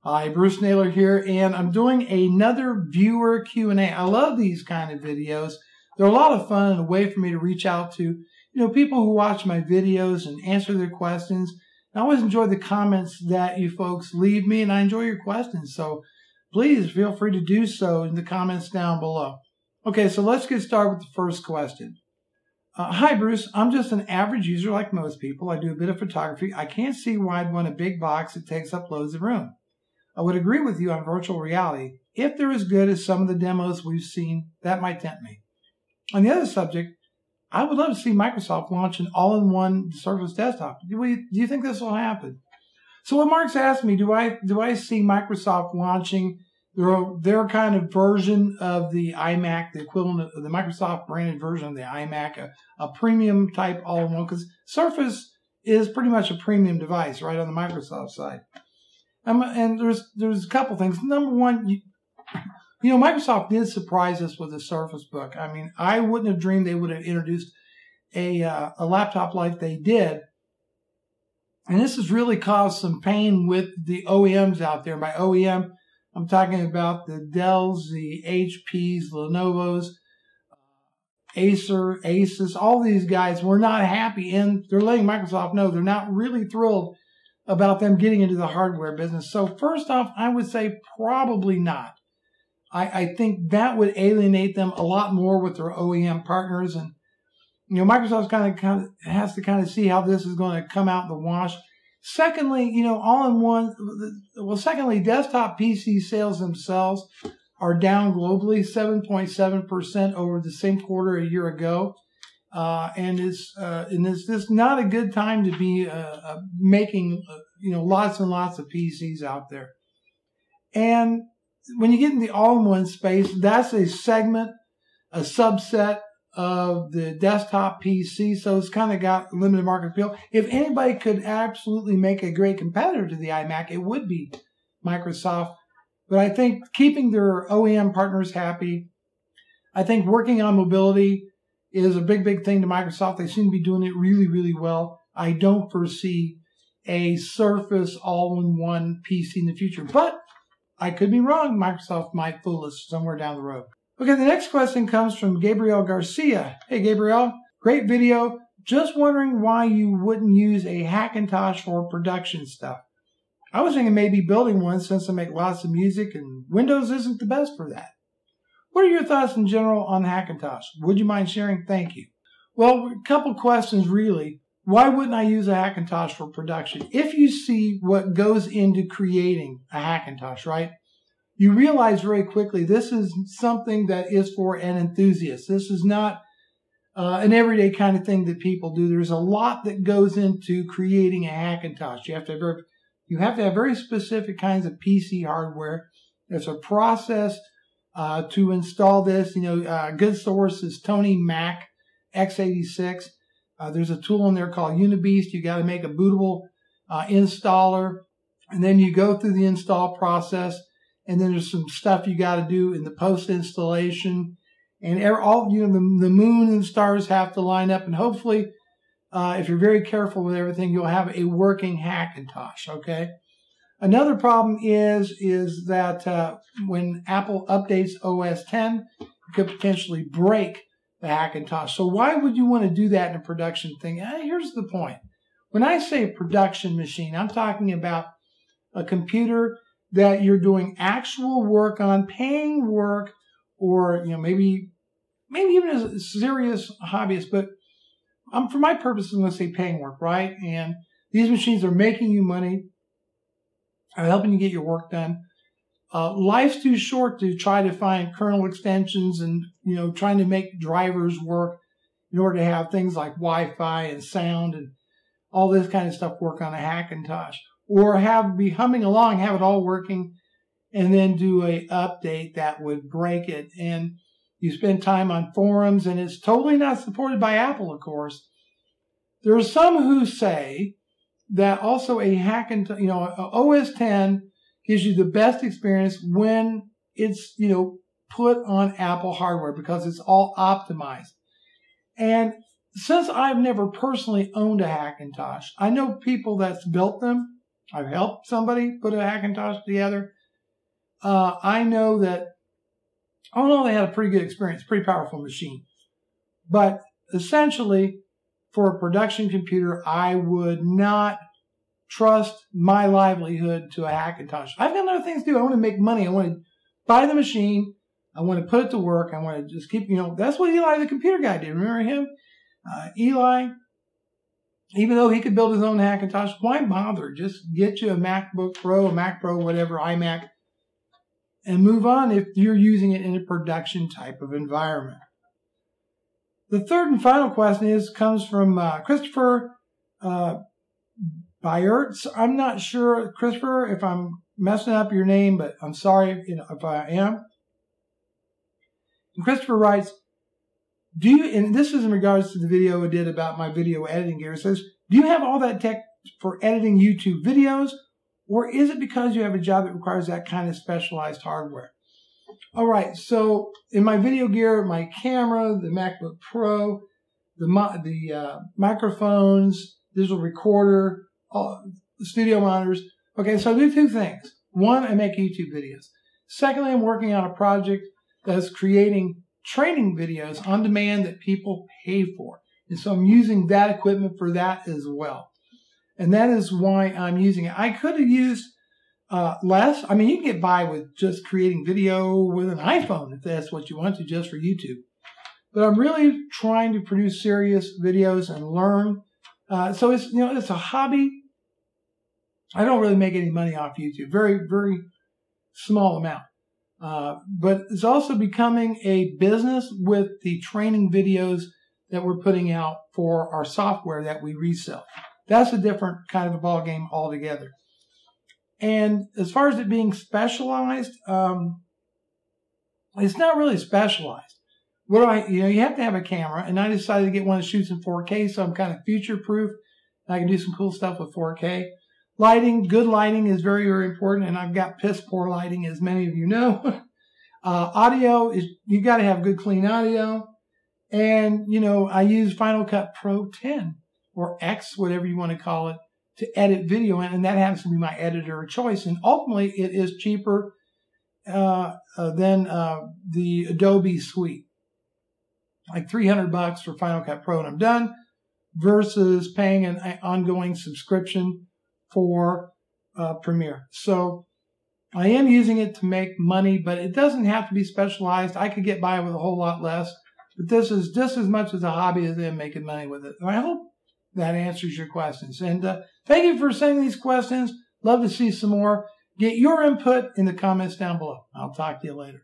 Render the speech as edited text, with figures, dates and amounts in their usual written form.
Hi, Bruce Naylor here, and I'm doing another viewer Q&A. I love these kind of videos. They're a lot of fun and a way for me to reach out to, people who watch my videos and answer their questions. I always enjoy the comments that you folks leave me, and I enjoy your questions. So please feel free to do so in the comments down below. Okay, so let's get started with the first question. Hi, Bruce. I'm just an average user like most people. I do a bit of photography. I can't see why I'd want a big box that takes up loads of room. I would agree with you on virtual reality. If they're as good as some of the demos we've seen, that might tempt me. On the other subject, I would love to see Microsoft launch an all-in-one Surface desktop. Do you think this will happen? So what Mark's asked me, do I see Microsoft launching their kind of version of the iMac, the equivalent of the Microsoft branded version of the iMac, a premium type all-in-one? Because Surface is pretty much a premium device, right, on the Microsoft side. And there's a couple things. Number one, Microsoft did surprise us with the Surface Book. I mean, I wouldn't have dreamed they would have introduced a laptop like they did. And this has really caused some pain with the OEMs out there. By OEM, I'm talking about the Dells, the HPs, Lenovo's, Acer, Asus. All these guys were not happy, and they're letting Microsoft know they're not really thrilled about them getting into the hardware business. So first off, I would say probably not. I think that would alienate them a lot more with their OEM partners. And, Microsoft kind of has to see how this is going to come out in the wash. Secondly, secondly, desktop PC sales themselves are down globally 7.7% over the same quarter a year ago. And it's just not a good time to be making lots and lots of PCs out there. And when you get in the all-in-one space, that's a segment, a subset of the desktop PC, so it's kind of got limited market appeal. If anybody could absolutely make a great competitor to the iMac, it would be Microsoft. But I think keeping their OEM partners happy, I think working on mobility is a big, big thing to Microsoft. They seem to be doing it really, really well. I don't foresee a Surface all-in-one PC in the future, but I could be wrong. Microsoft might fool us somewhere down the road. Okay, the next question comes from Gabriel Garcia. Hey, Gabriel, great video. Just wondering why you wouldn't use a Hackintosh for production stuff. I was thinking maybe building one since I make lots of music and Windows isn't the best for that. What are your thoughts in general on Hackintosh? Would you mind sharing? Thank you. Well, a couple questions really. Why wouldn't I use a Hackintosh for production? If you see what goes into creating a Hackintosh, right, you realize very quickly this is something that is for an enthusiast. This is not an everyday kind of thing that people do. There's a lot that goes into creating a Hackintosh. You have to have very specific kinds of PC hardware. There's a process to install this. A good source is Tony Mac x86. There's a tool in there called Unibeast. You got to make a bootable installer, and then you go through the install process. And then there's some stuff you got to do in the post installation, and the moon and stars have to line up. And hopefully, if you're very careful with everything, you'll have a working Hackintosh. Okay. Another problem is that when Apple updates OS 10, it could potentially break the Hackintosh. So why would you want to do that in a production thing? Here's the point. When I say production machine, I'm talking about a computer that you're doing actual work on, paying work, or maybe even as a serious hobbyist. But for my purposes, I'm going to say paying work, right? And these machines are making you money, are helping you get your work done. Life's too short to try to find kernel extensions and trying to make drivers work in order to have things like Wi-Fi and sound and all this kind of stuff work on a Hackintosh. Or be humming along, have it all working, and then do a update that would break it. And you spend time on forums, and it's totally not supported by Apple, of course. There are some who say that also a Hackintosh, OS 10 gives you the best experience when it's, put on Apple hardware because it's all optimized. And since I've never personally owned a Hackintosh, I know people that's built them. I've helped somebody put a Hackintosh together. I know that, they had a pretty good experience, pretty powerful machine. But essentially, for a production computer, I would not trust my livelihood to a Hackintosh. I've got other things to do. I want to make money. I want to buy the machine. I want to put it to work. I want to just keep, that's what Eli, the computer guy, did. Remember him? Eli, even though he could build his own Hackintosh, why bother? Just get you a MacBook Pro, a Mac Pro, whatever, iMac, and move on if you're using it in a production type of environment. The third and final question comes from Christopher Byertz. I'm not sure, Christopher, if I'm messing up your name, but I'm sorry if I am. And Christopher writes, and this is in regards to the video I did about my video editing gear. It says, do you have all that tech for editing YouTube videos, or is it because you have a job that requires that kind of specialized hardware? All right, so in my video gear, my camera, the MacBook Pro, the microphones, digital recorder, the studio monitors. Okay, so I do two things. One, I make YouTube videos. Secondly, I'm working on a project that's creating training videos on demand that people pay for. And so I'm using that equipment for that as well. And that is why I'm using it. I could have used less. I mean, you can get by with just creating video with an iPhone if that's what you want to, just for YouTube. But I'm really trying to produce serious videos and learn. So it's, it's a hobby. I don't really make any money off YouTube. Very, very small amount. But it's also becoming a business with the training videos that we're putting out for our software that we resell. That's a different kind of a ball game altogether. And as far as it being specialized, it's not really specialized. You have to have a camera, and I decided to get one that shoots in 4K, so I'm kind of future-proof. I can do some cool stuff with 4K. Lighting, good lighting is very, very important, and I've got piss-poor lighting, as many of you know. Audio, you got to have good, clean audio. And, I use Final Cut Pro 10, or X, whatever you want to call it, to edit video in, and that happens to be my editor of choice. And ultimately, it is cheaper than the Adobe suite. Like $300 for Final Cut Pro and I'm done, versus paying an ongoing subscription for Premiere. So I am using it to make money, but it doesn't have to be specialized. I could get by with a whole lot less, but this is just as much as a hobby as I am making money with it. And I hope that answers your questions. And thank you for sending these questions. Love to see some more. Get your input in the comments down below. I'll talk to you later.